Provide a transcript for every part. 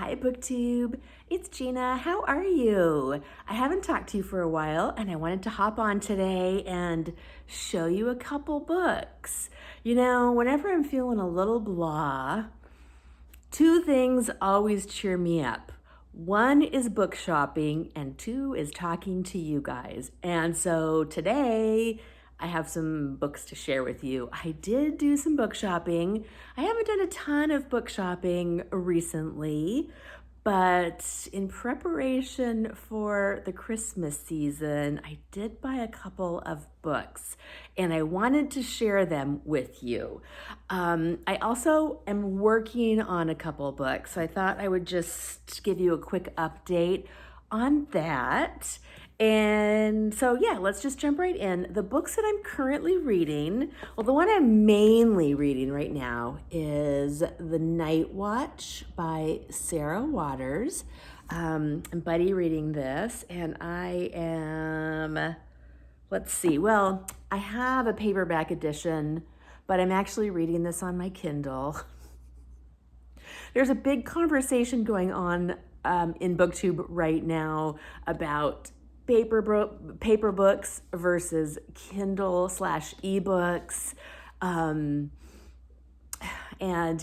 Hi, BookTube. It's Gina. How are you? I haven't talked to you for a while, and I wanted to hop on today and show you a couple books. You know, whenever I'm feeling a little blah, two things always cheer me up. One is book shopping, and two is talking to you guys. And so today, I have some books to share with you. I did do some book shopping. I haven't done a ton of book shopping recently, but in preparation for the Christmas season, I did buy a couple of books and I wanted to share them with you. I also am working on a couple books, so I thought I would just give you a quick update on that. And so, yeah, let's just jump right in. The books that I'm currently reading, well, the one I'm mainly reading right now is The Night Watch by Sarah Waters. I'm buddy reading this, and I am, let's see, well, I have a paperback edition, but I'm actually reading this on my Kindle. There's a big conversation going on in BookTube right now about paper books versus Kindle / ebooks. And,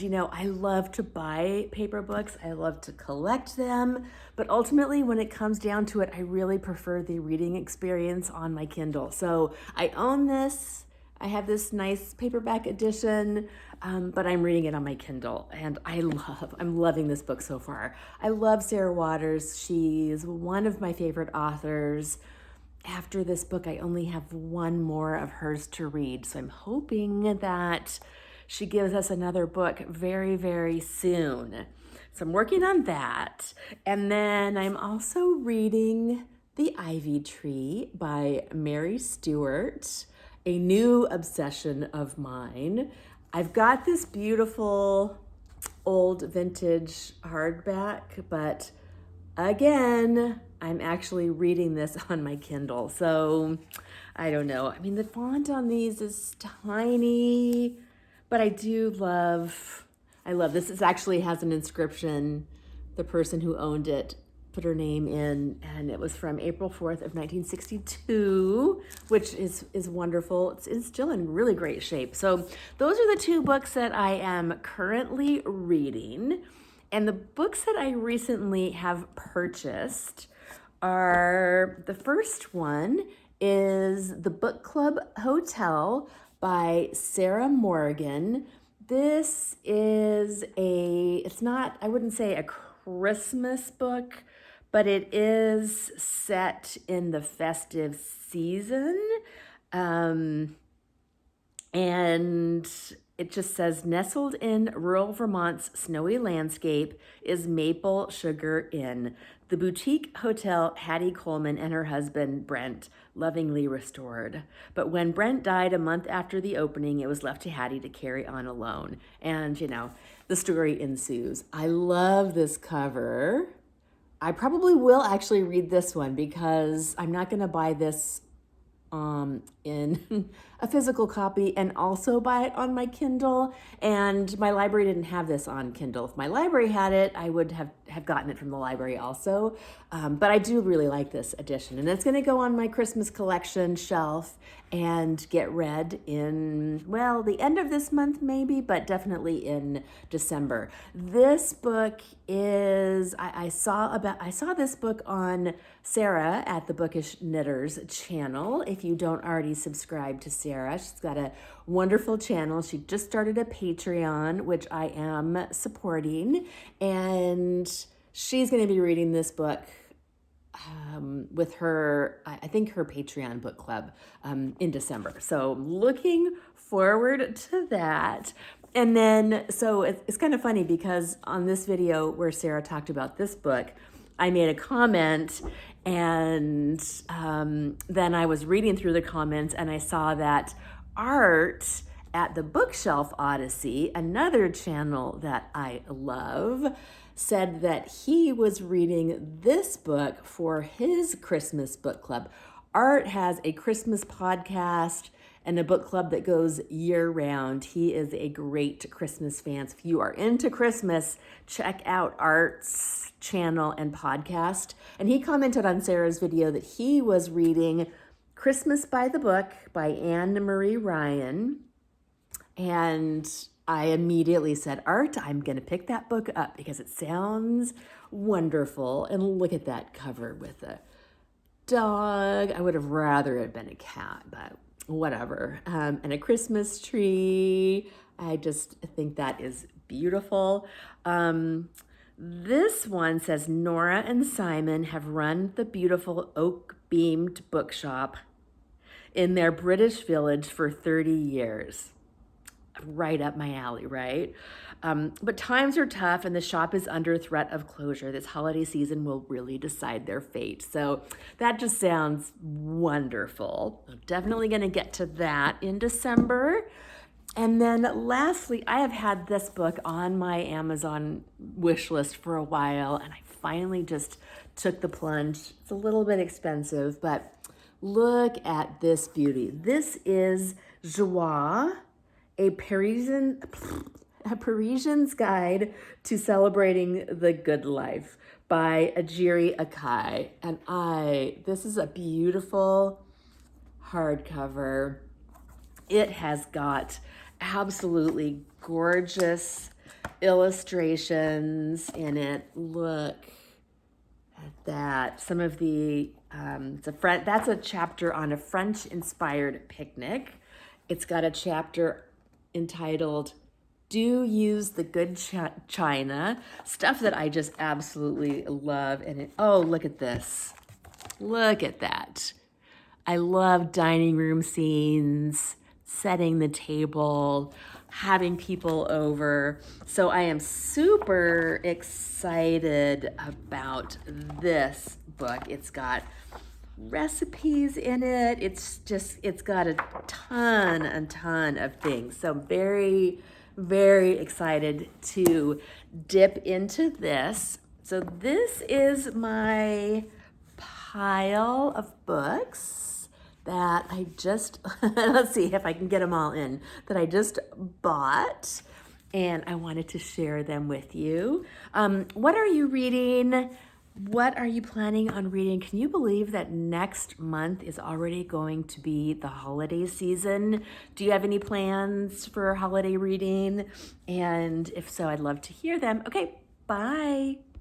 you know, I love to buy paper books. I love to collect them. But ultimately, when it comes down to it, I really prefer the reading experience on my Kindle. So I own this. I have this nice paperback edition, but I'm reading it on my Kindle, and I'm loving this book so far. I love Sarah Waters. She's one of my favorite authors. After this book, I only have one more of hers to read, so I'm hoping that she gives us another book very, very soon. So I'm working on that. And then I'm also reading The Ivy Tree by Mary Stewart, a new obsession of mine. I've got this beautiful old vintage hardback, but again, I'm actually reading this on my Kindle. So I don't know. I mean, the font on these is tiny, but I love this. This actually has an inscription. The person who owned it put her name in, and it was from April 4th of 1962, which is wonderful. It's still in really great shape. So those are the two books that I am currently reading. And the books that I recently have purchased are, the first one is The Book Club Hotel by Sarah Morgan. This is it's not, I wouldn't say a Christmas book, but it is set in the festive season. And it just says, nestled in rural Vermont's snowy landscape is Maple Sugar Inn, the boutique hotel Hattie Coleman and her husband, Brent, lovingly restored. But when Brent died a month after the opening, it was left to Hattie to carry on alone. And, you know, the story ensues. I love this cover. I probably will actually read this one because I'm not going to buy this in a physical copy and also buy it on my Kindle. And my library didn't have this on Kindle. If my library had it, I would have gotten it from the library also. But I do really like this edition. And it's going to go on my Christmas collection shelf and get read in, well, the end of this month maybe, but definitely in December. This book is, I saw this book on Sarah at the Bookish Knitters channel. If you don't already subscribe to Sarah, she's got a wonderful channel. She just started a Patreon, which I am supporting, and she's going to be reading this book with her, I think her Patreon book club in December. So looking forward to that. And then, so it's kind of funny because on this video where Sarah talked about this book, I made a comment, and then I was reading through the comments and I saw that Art at the Bookshelf Odyssey, another channel that I love, said that he was reading this book for his Christmas book club. Art has a Christmas podcast, and a book club that goes year round. He is a great Christmas fan. So if you are into Christmas, check out Art's channel and podcast. And he commented on Sarah's video that he was reading Christmas by the Book by Anne Marie Ryan. And I immediately said, Art, I'm going to pick that book up because it sounds wonderful. And look at that cover with a dog. I would have rather it been a cat, but whatever. And a Christmas tree. I just think that is beautiful. This one says, Nora and Simon have run the beautiful oak-beamed bookshop in their British village for 30 years. Right up my alley, right? But times are tough and the shop is under threat of closure. This holiday season will really decide their fate. So that just sounds wonderful. I'm definitely going to get to that in December. And then lastly, I have had this book on my Amazon wish list for a while, and I finally just took the plunge. It's a little bit expensive, but look at this beauty. This is Joie, a Parisian's Guide to Celebrating the Good Life by Ajiri. And this is a beautiful hardcover. It has got absolutely gorgeous illustrations in it. Look at that. Some of the, that's a chapter on a French-inspired picnic. It's got a chapter entitled Do Use the Good China, stuff that I just absolutely love. And look at this. Look at that. I love dining room scenes, setting the table, having people over. So I am super excited about this book. It's got recipes in it. It's got a ton of things. So very, very excited to dip into this. So this is my pile of books that I just, let's see if I can get them all in, that I just bought, and I wanted to share them with you. What are you reading? What are you planning on reading? Can you believe that next month is already going to be the holiday season? Do you have any plans for holiday reading? And if so, I'd love to hear them. Okay, bye.